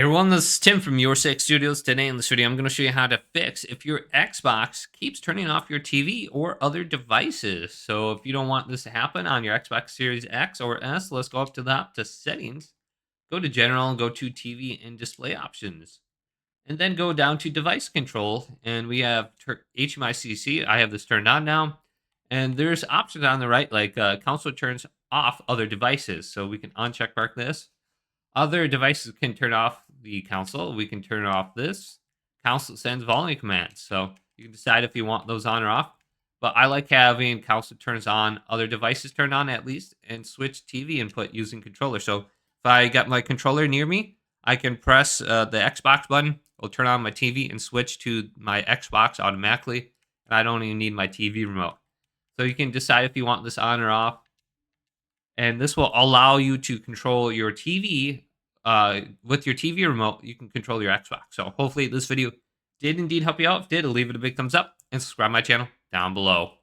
Hey everyone, this is Tim from Your Six Studios. Today in this video, I'm going to show you how to fix if your Xbox keeps turning off your TV or other devices. So if you don't want this to happen on your Xbox Series X or S, let's go up to the top to Settings, go to General, go to TV and Display Options, and then go down to Device Control. And we have HDMI-CEC. I have this turned on now. And there's options on the right, like console turns off other devices. So we can uncheck mark this. Other devices can turn off the console. We can turn off this. Console sends volume commands. So you can decide if you want those on or off. But I like having console turns on, other devices turned on at least, and switch TV input using controller. So if I got my controller near me, I can press the Xbox button. It'll turn on my TV and switch to my Xbox automatically. And I don't even need my TV remote. So you can decide if you want this on or off. And this will allow you to control your TV with your TV remote. You can control your Xbox. So hopefully this video did indeed help you out. If it did, leave it a big thumbs up and subscribe to my channel down below.